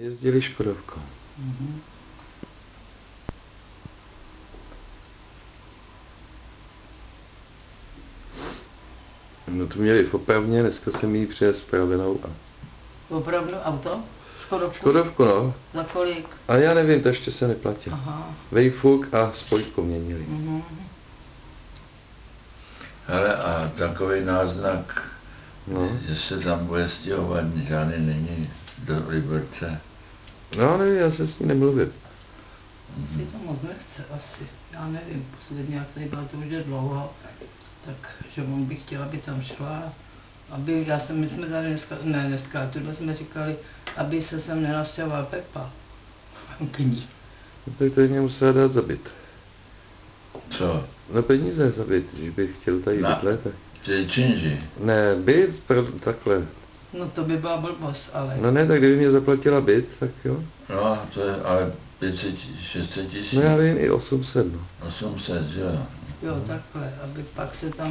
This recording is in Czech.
Jezdili Škodovkou. No to měli v opravně, dneska jsem jí přines spravenou a... Opravdu auto? Škodovku? Škodovku, no. Za kolik? A já nevím, to ještě se neplatí. Aha. Vejfuk a spojku měnili. Hele, a takový náznak, No. že se tam bude stěhovat, žádný není do Liberce. No nevím, já se s ní nemluvím. Si to moc nechce asi. Já nevím, posledně jak tady byla to už je dlouho, tak že on by chtěl, aby tam šla, aby, my jsme tady dneska, tohle jsme říkali, aby se sem nenastěhoval Pepa. K ní. No, tak to mě musela dát za byt. Co? No peníze za byt, když bych chtěl tady bydlet, tak... Ty činži? Ne, byt, takhle. No to by byla blbost, ale... No ne, tak kdyby mě zaplatila byt, tak jo. No, to je ale 500, 600 tisíc. No já vím, i 800, no. 800, že jo? Jo, takhle, aby pak se tam